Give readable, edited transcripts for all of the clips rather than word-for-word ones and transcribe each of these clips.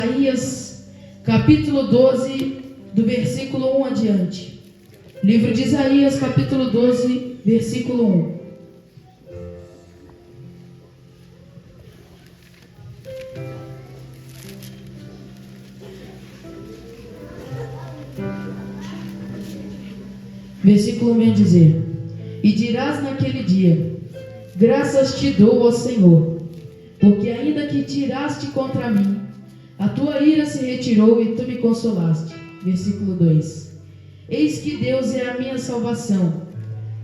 Isaías, capítulo 12, do versículo 1 adiante. Livro de Isaías, capítulo 12, versículo 1. Versículo 1 vem dizer: E dirás naquele dia: Graças te dou, ó Senhor, porque ainda que tiraste contra mim, a tua ira se retirou e tu me consolaste. Versículo 2: Eis que Deus é a minha salvação,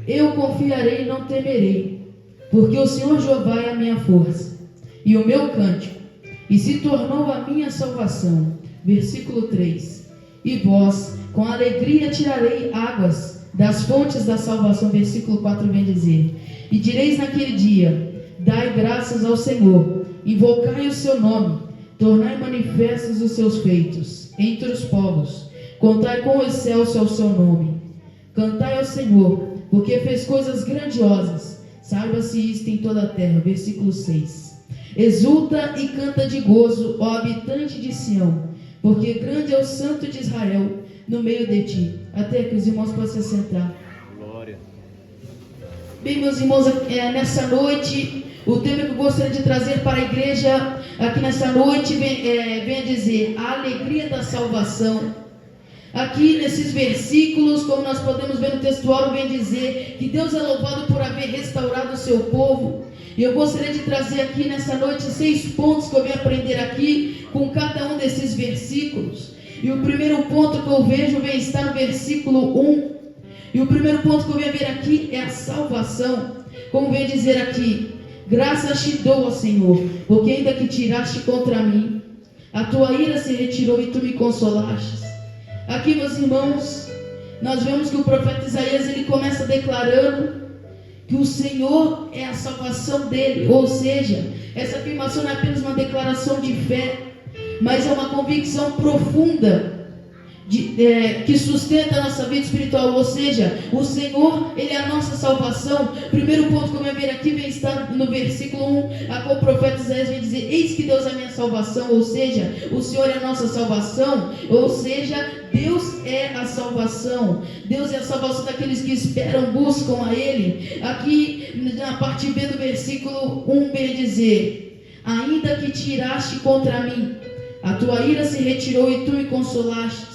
eu confiarei e não temerei, porque o Senhor Jeová é a minha força e o meu cântico, e se tornou a minha salvação. Versículo 3: E vós, com alegria tirarei águas das fontes da salvação. Versículo 4 vem dizer: E direis naquele dia: Dai graças ao Senhor, invocai o seu nome, tornai manifestos os seus feitos entre os povos, contai com excelso ao seu nome. Cantai ao Senhor, porque fez coisas grandiosas, saiba-se isto em toda a terra. Versículo 6: Exulta e canta de gozo, ó habitante de Sião, porque grande é o Santo de Israel no meio de ti. Até que os irmãos possam se sentar. Glória. Bem, meus irmãos, nessa noite, o tema que eu gostaria de trazer para a igreja aqui nessa noite vem a dizer: a alegria da salvação. Aqui nesses versículos, como nós podemos ver no textual, vem dizer que Deus é louvado por haver restaurado o seu povo. E eu gostaria de trazer aqui nessa noite 6 pontos que eu venho aprender aqui com cada um desses versículos. E o primeiro ponto que eu vejo vem estar no versículo 1. E o primeiro ponto que eu venho ver aqui é a salvação. Como vem dizer aqui: Graças te dou, ó Senhor, porque ainda que tiraste contra mim, a tua ira se retirou e tu me consolaste. Aqui, meus irmãos, nós vemos que o profeta Isaías, ele começa declarando que o Senhor é a salvação dele. Ou seja, essa afirmação não é apenas uma declaração de fé, mas é uma convicção profunda que sustenta a nossa vida espiritual. Ou seja, o Senhor, ele é a nossa salvação. Primeiro ponto que eu vou ver aqui vem estar no versículo 1, a qual o profeta Isaías vem dizer: Eis que Deus é a minha salvação. Ou seja, o Senhor é a nossa salvação. Ou seja, Deus é a salvação. Deus é a salvação daqueles que esperam, buscam a Ele. Aqui na parte B do versículo 1 vem dizer: Ainda que tiraste contra mim, a tua ira se retirou e tu me consolaste.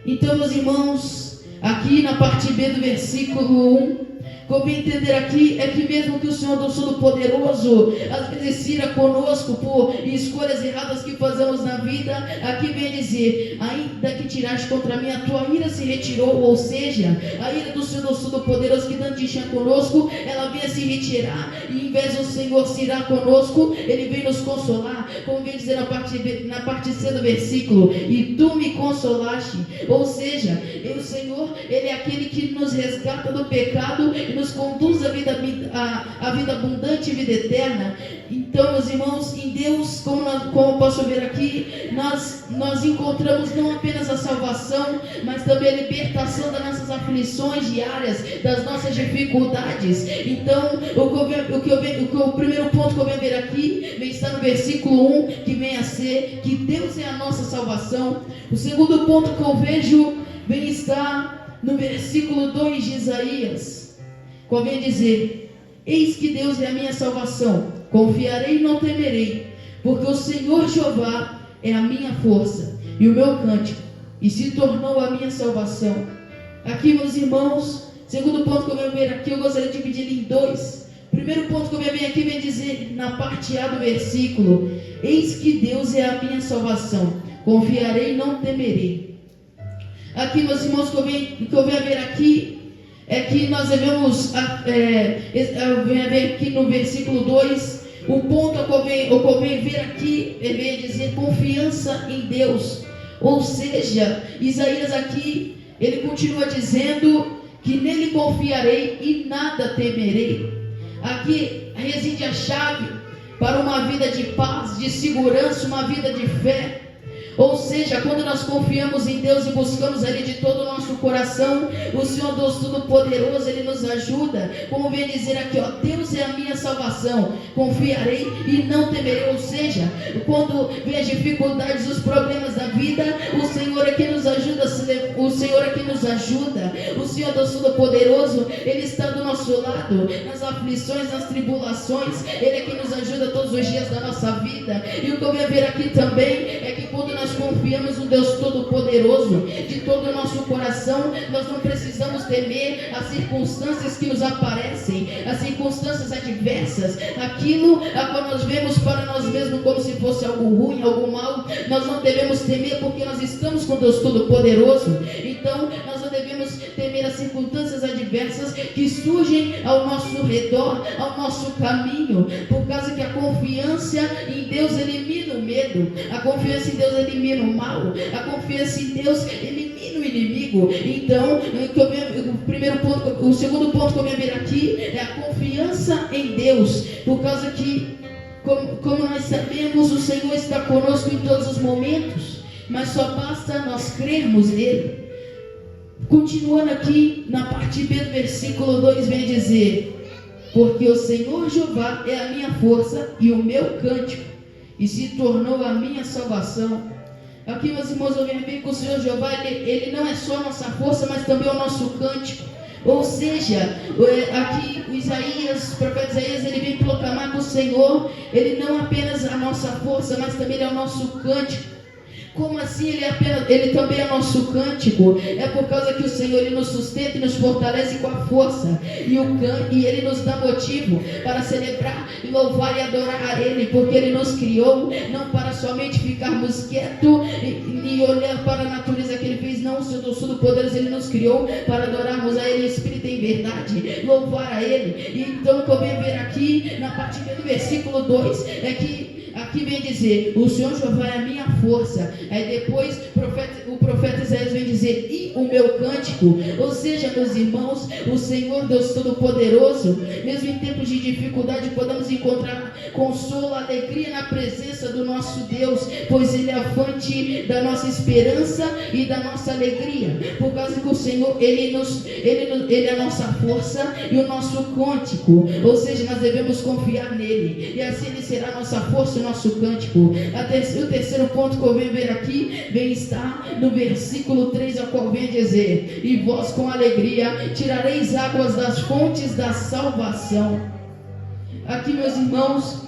Então, meus irmãos, aqui na parte B do versículo 1, como entender aqui é que mesmo que o Senhor do Todo-Poderoso às vezes ira conosco por escolhas erradas que fazemos na vida, aqui vem dizer: ainda que tiraste contra mim, a tua ira se retirou. Ou seja, a ira do Senhor do Todo-Poderoso que não tinha conosco, ela vem se retirar, e em vez do Senhor se irar conosco, Ele vem nos consolar. Como vem dizer na parte C do versículo: E tu me consolaste. Ou seja, o Senhor, Ele é aquele que nos resgata do pecado e nos conduz à vida abundante e vida eterna. Então, meus irmãos, em Deus, como eu posso ver aqui, nós encontramos não apenas a salvação, mas também a libertação das nossas aflições diárias, das nossas dificuldades. Então, o primeiro ponto que eu venho ver aqui vem estar no versículo 1, que vem a ser que Deus é a nossa salvação. O segundo ponto que eu vejo vem estar no versículo 2 de Isaías. Convém dizer: Eis que Deus é a minha salvação, confiarei e não temerei, porque o Senhor Jeová é a minha força e o meu cântico, e se tornou a minha salvação. Aqui, meus irmãos, segundo ponto que eu venho ver aqui, eu gostaria de dividir ele em 2. Primeiro ponto que eu venho ver aqui vem dizer na parte A do versículo: Eis que Deus é a minha salvação, confiarei e não temerei. Aqui, meus irmãos, o que eu venho ver aqui é que nós devemos ver aqui no versículo 2, o ponto que eu venho ver aqui vem dizer confiança em Deus. Ou seja, Isaías aqui, ele continua dizendo que nele confiarei e nada temerei. Aqui reside a chave para uma vida de paz, de segurança, uma vida de fé. Ou seja, quando nós confiamos em Deus e buscamos Ele de todo o nosso coração, o Senhor Deus Todo-Poderoso, Ele nos ajuda. Como vem dizer aqui, ó, Deus é a minha salvação, confiarei e não temerei. Ou seja, quando vem as dificuldades, os problemas da vida, o Senhor é quem nos ajuda, o Senhor é quem nos ajuda. O Senhor Deus Todo-Poderoso, Ele está do nosso lado, nas aflições, nas tribulações, Ele é quem nos ajuda todos os dias da nossa vida. E o que eu venho ver aqui também é que quando nós confiamos no Deus Todo-Poderoso de todo o nosso coração, nós não precisamos temer as circunstâncias que nos aparecem, as circunstâncias adversas, aquilo a qual nós vemos para nós mesmos como se fosse algo ruim, algo mal. Nós não devemos temer porque nós estamos com Deus Todo-Poderoso. Então nós não devemos temer as circunstâncias adversas que surgem ao nosso redor, ao nosso caminho, por causa que a confiança em Deus elimina o medo, a confiança em Deus elimina o mal, a confiança em Deus elimina o inimigo. Então, o segundo ponto que eu venho ver aqui é a confiança em Deus, por causa que, como nós sabemos, o Senhor está conosco em todos os momentos, mas só basta nós crermos nele. Continuando aqui na parte B do versículo 2, vem dizer: porque o Senhor Jeová é a minha força e o meu cântico, e se tornou a minha salvação. Aqui, meus irmãos, eu venho ver que o Senhor Jeová, ele não é só a nossa força, mas também o nosso cântico. Ou seja, aqui o profeta Isaías, ele vem proclamar que o Senhor, ele não é apenas a nossa força, mas também ele é o nosso cântico. Como assim ele também é nosso cântico? É por causa que o Senhor, ele nos sustenta e nos fortalece com a força, e ele nos dá motivo para celebrar, louvar e adorar a Ele, porque Ele nos criou não para somente ficarmos quietos e olhar para a natureza que Ele fez. Não, o Senhor Deus Todo-Poderoso, Ele nos criou para adorarmos a Ele em espírito e em verdade, louvar a Ele. E então o que eu venho ver aqui na parte do versículo 2 é que aqui vem dizer: o Senhor Jeová é a minha força. Aí depois o profeta Isaías vem dizer: e o meu cântico. Ou seja, meus irmãos, o Senhor Deus Todo-Poderoso, mesmo em tempos de dificuldade, podemos encontrar consolo, alegria na presença do nosso Deus, pois Ele é a fonte da nossa esperança e da nossa alegria, por causa que o Senhor, Ele é a nossa força e o nosso cântico. Ou seja, nós devemos confiar nele, e assim Ele será a nossa força e o nosso cântico. O terceiro ponto que eu venho ver aqui, vem estar no versículo 3, ao qual vem dizer: e vós com alegria tirareis águas das fontes da salvação. Aqui, meus irmãos,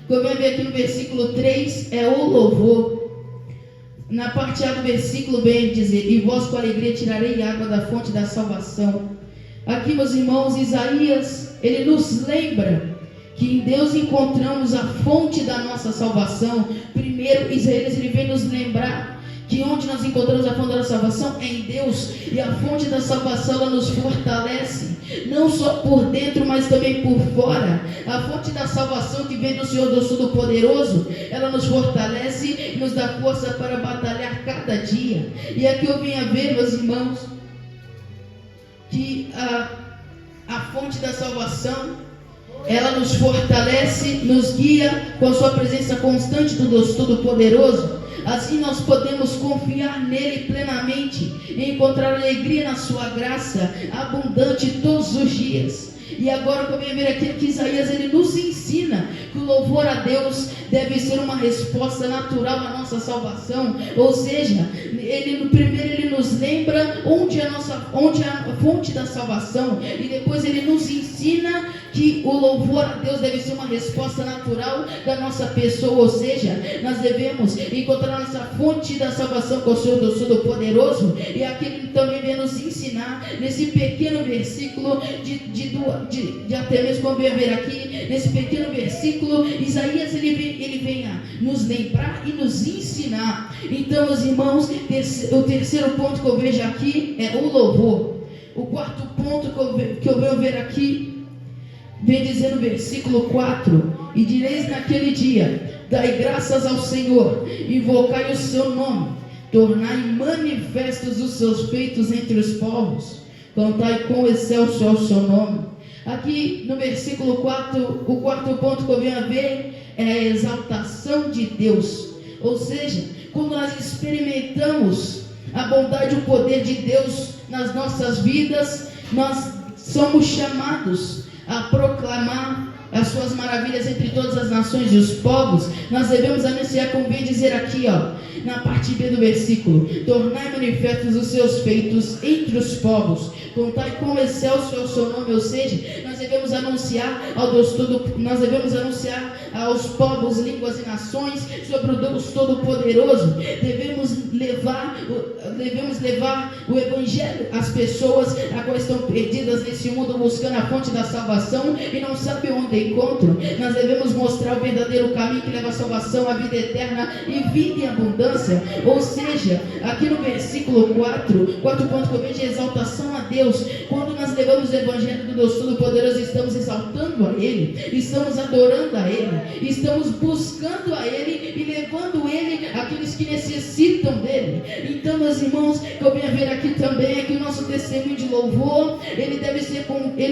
o que eu venho ver aqui no versículo 3 é o louvor. Na parte A do versículo vem dizer: e vós com alegria tirarei água da fonte da salvação. Aqui, meus irmãos, Isaías, ele nos lembra que em Deus encontramos a fonte da nossa salvação. Primeiro, Isaías, ele vem nos lembrar que onde nós encontramos a fonte da salvação é em Deus, e a fonte da salvação, ela nos fortalece, não só por dentro, mas também por fora. A fonte da salvação que vem do Senhor Deus Todo-Poderoso, ela nos fortalece e nos dá força para batalhar cada dia. E aqui eu venho a ver, meus irmãos, que a fonte da salvação, ela nos fortalece, nos guia com a sua presença constante do Deus Todo-Poderoso. Assim nós podemos confiar nele plenamente e encontrar alegria na sua graça abundante todos os dias. E agora, como eu venho ver aqui, que Isaías, ele nos ensina que o louvor a Deus deve ser uma resposta natural à nossa salvação. Ou seja, primeiro ele nos lembra onde é a fonte da salvação, e depois ele nos ensina que o louvor a Deus deve ser uma resposta natural da nossa pessoa. Ou seja, nós devemos encontrar a nossa fonte da salvação com o Senhor Deus Todo-Poderoso. E aqui ele também vem nos ensinar, nesse pequeno versículo, de até mesmo como vem ver aqui, nesse pequeno versículo, Isaías, ele vem a nos lembrar e nos ensinar. Então, meus irmãos, o terceiro ponto que eu vejo aqui é o louvor. O quarto ponto que eu venho ver aqui, vem dizer no versículo 4: e direis naquele dia: dai graças ao Senhor, invocai o seu nome, tornai manifestos os seus feitos entre os povos, cantai com excelso ao seu nome. Aqui no versículo 4, o quarto ponto que eu venho a ver é a exaltação de Deus. Ou seja, quando nós experimentamos a bondade e o poder de Deus nas nossas vidas, nós somos chamados a proclamar as suas maravilhas entre todas as nações e os povos. Nós devemos anunciar, como vem dizer aqui, na parte B do versículo: tornai manifestos os seus feitos entre os povos, contai quão excelso é o seu nome. Ou seja, nós devemos anunciar ao Deus todo, nós devemos anunciar aos povos, línguas e nações sobre o Deus Todo-Poderoso. Devemos levar o Evangelho às pessoas a quais estão perdidas nesse mundo, buscando a fonte da salvação e não sabem onde encontram. Nós devemos mostrar o verdadeiro caminho que leva à salvação, à vida eterna e vida em abundância. Ou seja, aqui no versículo 4 pontos que eu vejo é exaltação a Deus. Quando nós levamos o Evangelho do Deus Todo-Poderoso, estamos exaltando a Ele, estamos adorando a Ele, estamos buscando a Ele e levando Ele àqueles que necessitam dEle. Então, meus irmãos, que eu venho ver aqui também é que o nosso testemunho de louvor, ele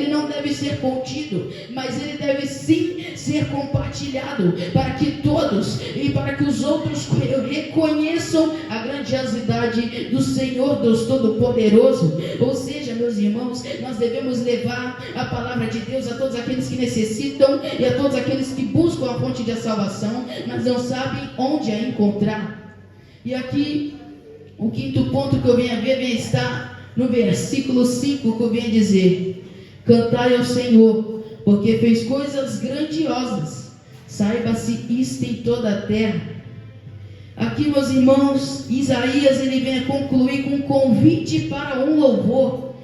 não deve ser contido, mas ele deve sim ser compartilhado, para que todos e para que os outros reconheçam a grandiosidade do Senhor Deus Todo-Poderoso. Ou seja, meus irmãos, nós devemos levar a palavra de Deus a todos aqueles que necessitam e a todos aqueles que buscam a fonte de salvação, mas não sabem onde a encontrar. E aqui, o quinto ponto que eu venho a ver vem estar no versículo 5, que eu venho a dizer: cantai ao Senhor, porque fez coisas grandiosas, saiba-se isto em toda a terra. Aqui, meus irmãos, Isaías ele vem a concluir com um convite para um louvor,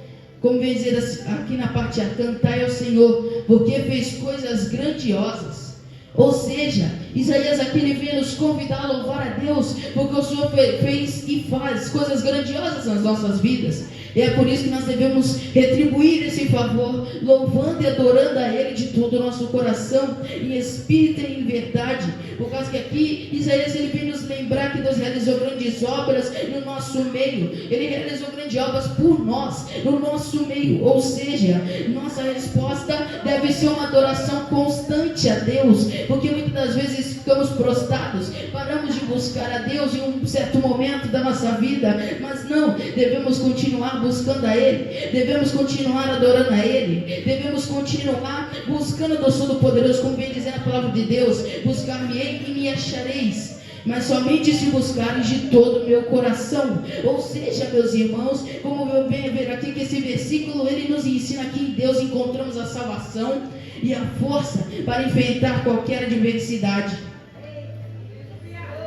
como vem dizer aqui na parte A: cantai ao Senhor, porque fez coisas grandiosas. Ou seja, Isaías aqui ele vem nos convidar a louvar a Deus, porque o Senhor fez e faz coisas grandiosas nas nossas vidas. E é por isso que nós devemos retribuir esse favor, louvando e adorando a Ele de todo o nosso coração, em espírito e em verdade. Por causa que aqui Isaías ele vem nos lembrar que Deus realizou grandes obras no nosso meio. Ele realizou grandes obras por nós, no nosso meio. Ou seja, nossa resposta deve ser uma adoração constante a Deus, porque muitas das vezes ficamos prostrados, paramos de buscar a Deus em um certo momento da nossa vida, mas não, devemos continuar buscando a Ele, devemos continuar adorando a Ele, devemos continuar buscando o Deus Todo-Poderoso, como vem dizer a palavra de Deus: buscar-me-ei e me achareis, mas somente se buscares de todo o meu coração. Ou seja, meus irmãos, como eu venho ver aqui, que esse versículo ele nos ensina que em Deus encontramos a salvação e a força para enfrentar qualquer adversidade.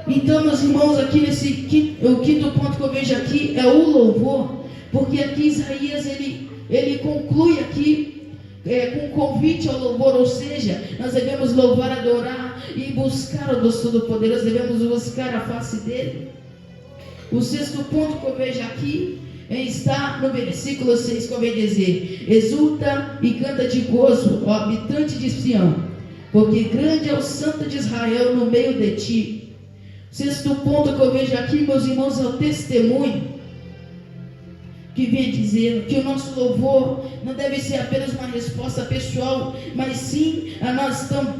Então, meus irmãos, aqui o quinto ponto que eu vejo aqui é o louvor, porque aqui Isaías ele conclui aqui com um convite ao louvor. Ou seja, nós devemos louvar, adorar e buscar o Deus Todo-Poderoso, devemos buscar a face dele. O sexto ponto que eu vejo aqui está no versículo 6, que eu venho dizer: exulta e canta de gozo, ó habitante de Sião, porque grande é o Santo de Israel no meio de ti. O sexto ponto que eu vejo aqui, meus irmãos, é o testemunho, que vem dizendo que o nosso louvor não deve ser apenas uma resposta pessoal, mas sim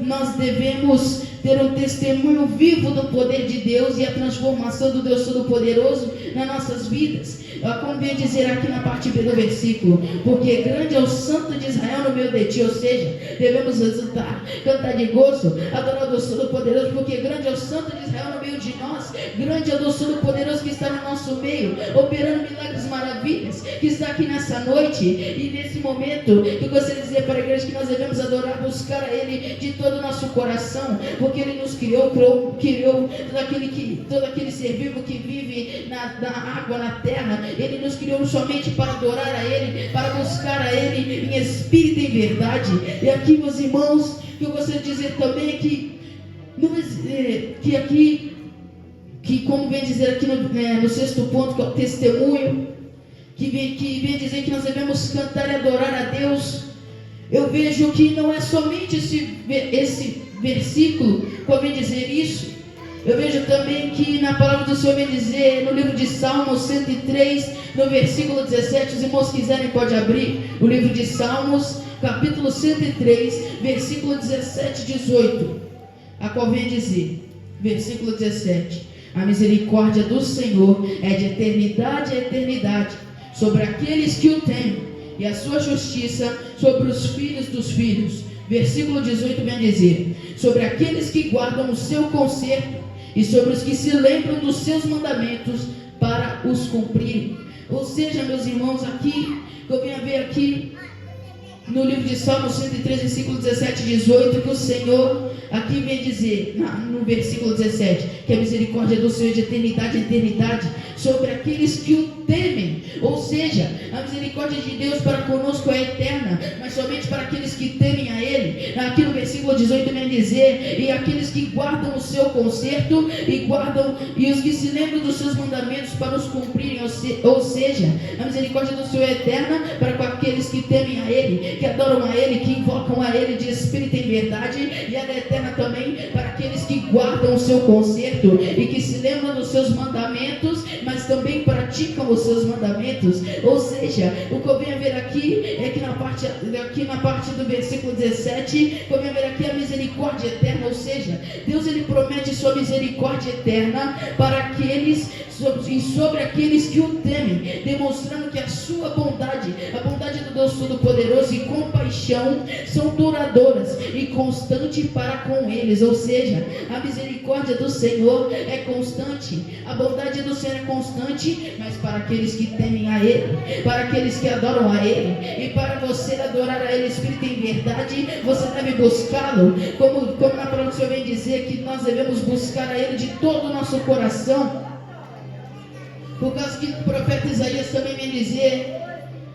nós devemos ter um testemunho vivo do poder de Deus e a transformação do Deus Todo-Poderoso nas nossas vidas. Como vem dizer aqui na parte B do versículo: porque grande é o Santo de Israel no meio de ti. Ou seja, devemos exultar, cantar de gozo, adorar o Deus Todo-Poderoso, porque grande é o Santo de Israel no meio de nós, grande é o Deus Todo-Poderoso que está no nosso meio, operando milagres, maravilhas, que está aqui nessa noite. E nesse momento, eu gostaria de dizer para a igreja que nós devemos adorar, buscar a Ele de todo o nosso coração, porque Ele nos criou todo aquele ser vivo que vive na água, na terra. Ele nos criou somente para adorar a Ele, para buscar a Ele em espírito e em verdade. E aqui, meus irmãos, que eu gostaria de dizer também é que como vem dizer aqui no sexto ponto, que é o testemunho, que vem dizer que nós devemos cantar e adorar a Deus. Eu vejo que não é somente esse versículo que vem dizer isso. Eu vejo também que na palavra do Senhor vem dizer no livro de Salmos 103, no versículo 17, os irmãos quiserem pode abrir o livro de Salmos, capítulo 103, versículo 17 e 18, a qual vem dizer, versículo 17: A misericórdia do Senhor é de eternidade a eternidade sobre aqueles que o temem, e a sua justiça sobre os filhos dos filhos. Versículo 18 vem dizer: sobre aqueles que guardam o seu conserto e sobre os que se lembram dos seus mandamentos para os cumprirem. Ou seja, meus irmãos, aqui, eu venho a ver aqui no livro de Salmos 103, versículo 17 e 18, que o Senhor aqui vem dizer, no versículo 17, que a misericórdia do Senhor é de eternidade a eternidade sobre aqueles que o temem. Ou seja, a misericórdia de Deus para conosco é eterna, mas somente para aqueles que temem a Ele. Aqui no versículo 18 vem dizer: e aqueles que guardam o seu conserto e os que se lembram dos seus mandamentos para os cumprirem. Ou seja, a misericórdia do Senhor é eterna para aqueles que temem a Ele, que adoram a Ele, que invocam a Ele de espírito e verdade, e ela é eterna também para aqueles que guardam o seu conserto e que se lembram dos seus mandamentos, mas também praticam os seus mandamentos. Ou seja, o que eu venho a ver aqui é que na parte do versículo 17, eu venho a ver aqui a misericórdia eterna. Ou seja, Deus ele promete sua misericórdia eterna para aqueles e sobre aqueles que o temem, demonstrando que a sua bondade, a bondade do Deus Todo-Poderoso e compaixão são duradouras e constantes para com eles. Ou seja, a misericórdia do Senhor é constante, a bondade do Senhor é constante, mas para aqueles que temem a Ele, para aqueles que adoram a Ele. E para você adorar a Ele espírito em verdade, você deve buscá-lo, como na palavra do Senhor vem dizer que nós devemos buscar a Ele de todo o nosso coração. Por causa que o profeta Isaías também vem dizer,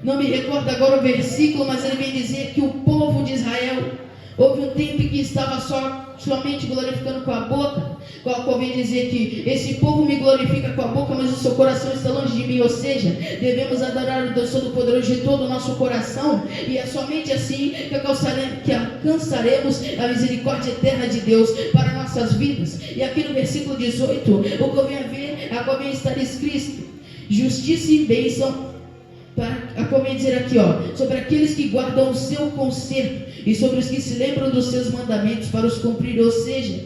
não me recordo agora o versículo, mas ele vem dizer que o povo de Israel, houve um tempo que estava somente glorificando com a boca, qual vem dizer que esse povo me glorifica com a boca, mas o seu coração está longe de mim. Ou seja, devemos adorar o Deus Todo-Poderoso de todo o nosso coração, e é somente assim que alcançaremos a misericórdia eterna de Deus para nossas vidas. E aqui no versículo 18, o que eu venho a ver, a vem estar escrito: justiça e bênção, como dizer aqui, sobre aqueles que guardam o seu conserto e sobre os que se lembram dos seus mandamentos para os cumprir. Ou seja,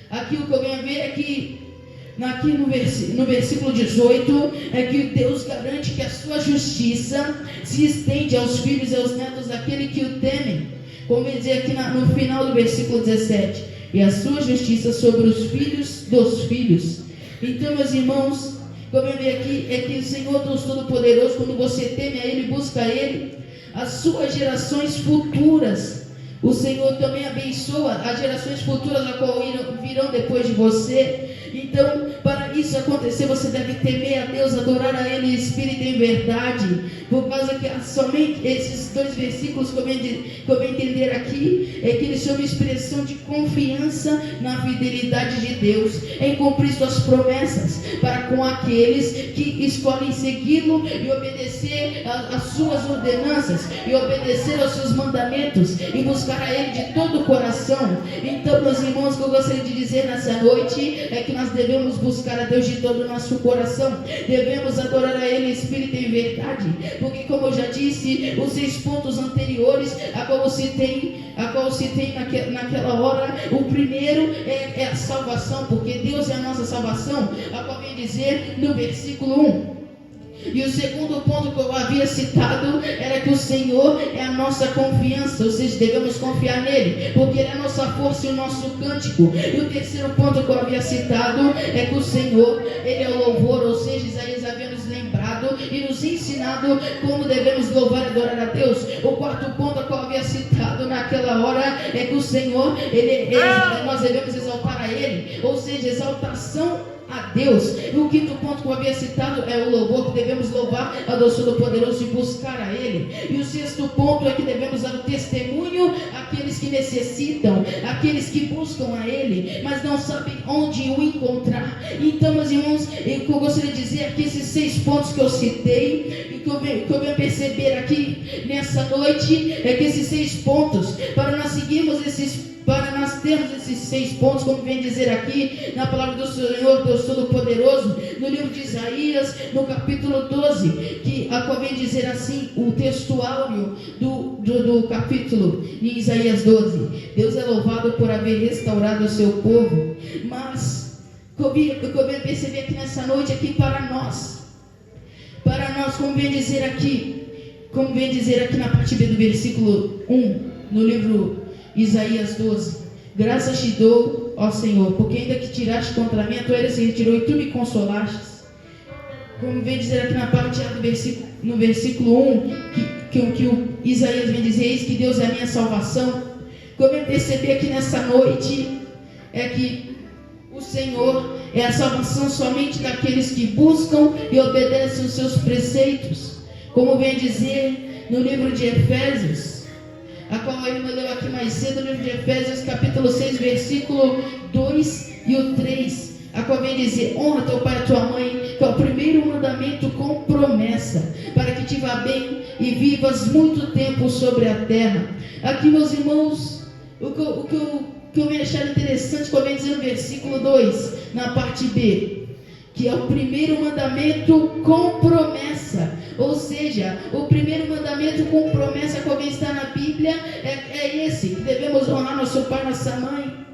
aqui o que eu venho a ver é que aqui no versículo 18 é que Deus garante que a sua justiça se estende aos filhos e aos netos daquele que o temem, como vem dizer aqui no final do versículo 17, e a sua justiça sobre os filhos dos filhos. Então, meus irmãos, como eu vi aqui, é que o Senhor Deus Todo-Poderoso, quando você teme a Ele, busca a Ele, as suas gerações futuras, o Senhor também abençoa as gerações futuras a qual virão depois de você. Então, para isso acontecer, você deve temer a Deus, adorar a Ele em espírito e em verdade, por causa que somente esses dois versículos que eu venho entender aqui, é que eles são uma expressão de confiança na fidelidade de Deus, em cumprir suas promessas, para com aqueles que escolhem segui-lo e obedecer às suas ordenanças, e obedecer aos seus mandamentos, e buscar a Ele de todo o coração. Então, meus irmãos, o que eu gostaria de dizer nessa noite é que nós devemos buscar a Deus de todo o nosso coração, devemos adorar a Ele em espírito e em verdade, porque, como eu já disse, os 6 pontos anteriores a qual se tem naquela hora, o primeiro é a salvação, porque Deus é a nossa salvação, a qual vem dizer no versículo 1. E o segundo ponto que eu havia citado era que o Senhor é a nossa confiança, ou seja, devemos confiar nele, porque Ele é a nossa força e o nosso cântico. E o terceiro ponto que eu havia citado é que o Senhor, Ele é o louvor, ou seja, Isaías havia nos lembrado e nos ensinado como devemos louvar e adorar a Deus. O quarto ponto que eu havia citado naquela hora é que o Senhor, nós devemos exaltar a Ele, ou seja, exaltação a Deus. E o quinto ponto que eu havia citado é o louvor, que devemos louvar a Deus Todo-Poderoso e buscar a Ele. E o sexto ponto é que devemos dar o testemunho àqueles que necessitam, àqueles que buscam a Ele, mas não sabem onde o encontrar. Então, meus irmãos, o que eu gostaria de dizer é que esses 6 pontos que eu citei, e que eu venho perceber aqui nessa noite, é que esses 6 pontos, para nós termos esses 6 pontos, como vem dizer aqui na palavra do Senhor Deus Todo-Poderoso, no livro de Isaías, no capítulo 12, que vem dizer assim, o textuário do capítulo em Isaías 12: Deus é louvado por haver restaurado o seu povo, mas O que eu venho perceber aqui nessa noite, aqui para nós, como vem dizer aqui na parte B do versículo 1, no livro Isaías 12: graças te dou, ó Senhor, porque ainda que tiraste contra mim, a tua ira se retirou e tu me consolastes. Como vem dizer aqui na parte A no versículo 1, que o Isaías vem dizer: eis que Deus é a minha salvação. O que eu venho perceber aqui nessa noite é que o Senhor é a salvação somente daqueles que buscam e obedecem os seus preceitos. Como vem dizer no livro de Efésios, a qual a irmã leu aqui mais cedo, no livro de Efésios, capítulo 6, versículo 2 e o 3, a qual vem dizer: honra teu pai e tua mãe, que é o primeiro mandamento com promessa, para que te vá bem e vivas muito tempo sobre a terra. Aqui, meus irmãos, o que eu me achar interessante, como vem dizer no versículo 2, na parte B, que é o primeiro mandamento com promessa. Ou seja, o primeiro mandamento com promessa que alguém está na Bíblia é esse: que devemos honrar nosso pai e nossa mãe.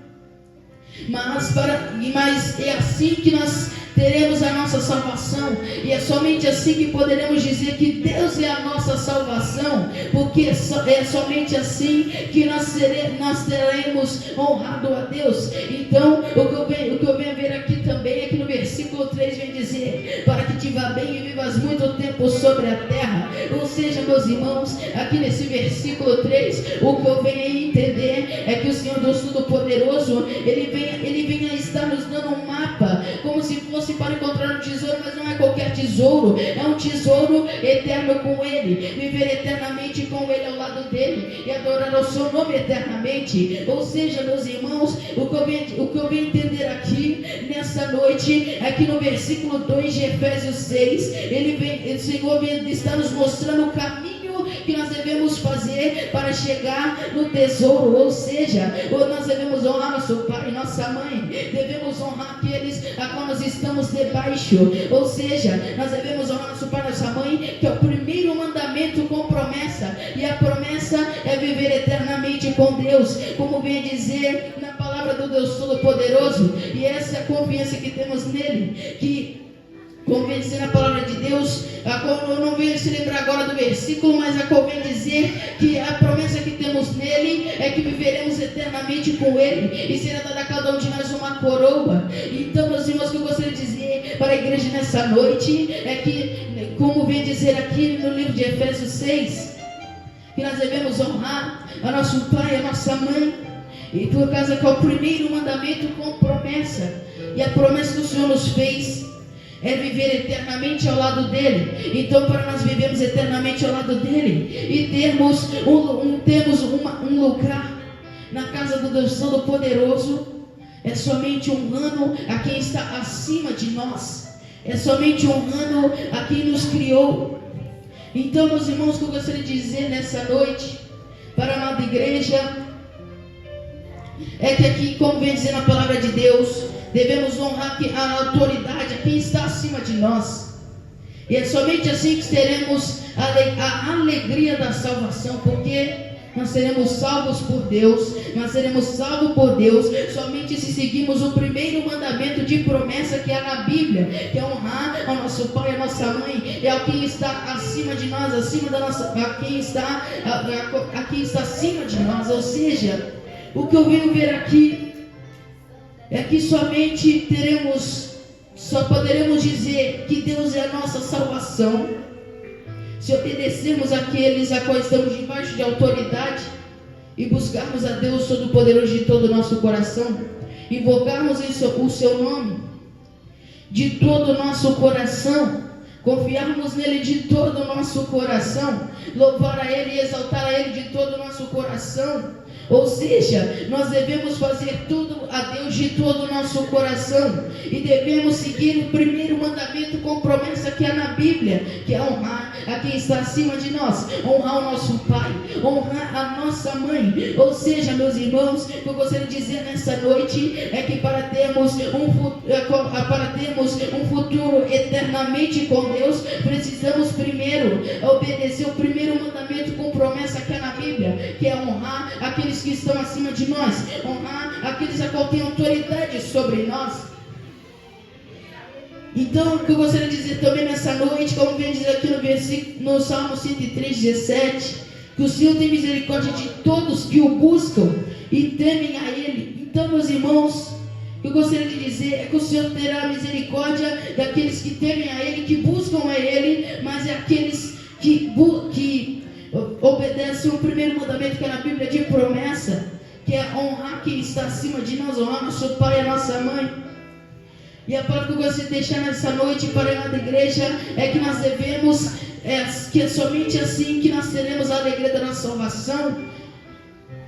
Mas é assim que nós teremos a nossa salvação, e é somente assim que poderemos dizer que Deus é a nossa salvação, porque é somente assim que nós teremos honrado a Deus. Então, o que eu venho ver aqui também é que no versículo 3 vem dizer: para que te vá bem e vivas muito tempo sobre a terra. Ou seja, meus irmãos, aqui nesse versículo 3, o que eu venho entender é que o Senhor Deus Todo-Poderoso, Ele vem a estar nos dando um mapa, como se fosse para encontrar um tesouro, mas não é qualquer tesouro, é um tesouro eterno com Ele, viver eternamente com Ele ao lado dEle e adorar o seu nome eternamente. Ou seja, meus irmãos, o que eu venho entender aqui nessa noite é que no versículo 2 de Efésios 6, o Senhor está nos mostrando o caminho que nós devemos fazer para chegar no tesouro. Ou seja, nós devemos honrar nosso pai e nossa mãe, devemos honrar aqueles a qual nós estamos debaixo. Ou seja, nós devemos honrar nosso pai e nossa mãe, que é o primeiro mandamento com promessa, e a promessa é viver eternamente com Deus, como vem dizer na palavra do Deus Todo-Poderoso. E essa é a confiança que temos nele, que convém dizer na palavra de Deus, a qual eu não venho se lembrar agora do versículo, mas a qual vem dizer que a promessa que temos nele é que viveremos eternamente com ele, e será dada a cada um de nós uma coroa. Então, meus irmãos, o que eu gostaria de dizer para a igreja nessa noite é que, como vem dizer aqui no livro de Efésios 6, que nós devemos honrar a nosso pai e a nossa mãe, e por causa que é o primeiro mandamento com promessa, e a promessa que o Senhor nos fez é viver eternamente ao lado dele. Então, para nós vivermos eternamente ao lado dele e termos um lugar na casa do Deus Todo-Poderoso, é somente honrando a quem está acima de nós, é somente honrando a quem nos criou. Então, meus irmãos, o que eu gostaria de dizer nessa noite para a amada igreja é que aqui, como vem dizer na palavra de Deus, devemos honrar a autoridade, a quem está acima de nós. E é somente assim que teremos a alegria da salvação, porque nós seremos salvos por Deus. Nós seremos salvos por Deus somente se seguirmos o primeiro mandamento de promessa que há na Bíblia, que é honrar ao nosso pai e a nossa mãe, e a quem está acima de nós, a quem está acima de nós. Ou seja, o que eu venho ver aqui é que só poderemos dizer que Deus é a nossa salvação se obedecermos àqueles a quais estamos debaixo de autoridade e buscarmos a Deus Todo-Poderoso de todo o nosso coração, invocarmos o seu nome de todo o nosso coração, confiarmos nele de todo o nosso coração, louvar a ele e exaltar a ele de todo o nosso coração. Ou seja, nós devemos fazer tudo a Deus de todo o nosso coração, e devemos seguir o primeiro mandamento com promessa que há na Bíblia, que é honrar a quem está acima de nós, honrar o nosso pai, honrar a nossa mãe. Ou seja, meus irmãos, o que eu gostaria de dizer nessa noite é que para termos um futuro eternamente com Deus, precisamos primeiro obedecer o primeiro mandamento com promessa que há na Bíblia, que é honrar aqueles que estão acima de nós, honrar aqueles a qual tem autoridade sobre nós. Então, o que eu gostaria de dizer também nessa noite, como vem dizer aqui no Salmo 103:17, que o Senhor tem misericórdia de todos que o buscam e temem a Ele. Então, meus irmãos, o que eu gostaria de dizer é que o Senhor terá misericórdia daqueles que temem a Ele, que buscam a Ele, mas é aqueles que obedecem o primeiro mandamento que é na Bíblia de promessa, que é honrar quem está acima de nós, honrar nosso pai e a nossa mãe. E a palavra que eu gostaria de deixar nessa noite para a amada igreja é que nós devemos, que é somente assim que nós teremos a alegria da nossa salvação.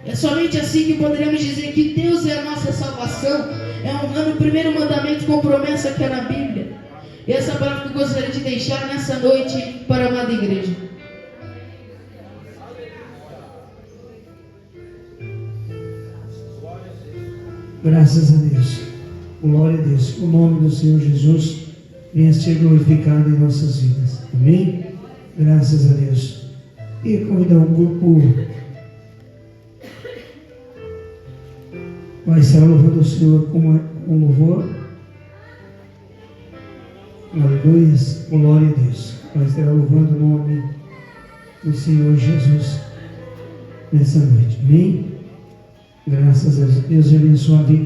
É somente assim que poderemos dizer que Deus é a nossa salvação, é honrando o primeiro mandamento com promessa que é na Bíblia. E essa palavra que eu gostaria de deixar nessa noite para a amada igreja. Graças a Deus. Glória a Deus. O nome do Senhor Jesus venha ser glorificado em nossas vidas. Amém? Graças a Deus. E convidar um grupo vai estar louvando o Senhor com louvor. Aleluia. Glória a Deus. Vai estar louvando o nome do Senhor Jesus nessa noite. Amém? Graças a Deus. Deus abençoe a vida.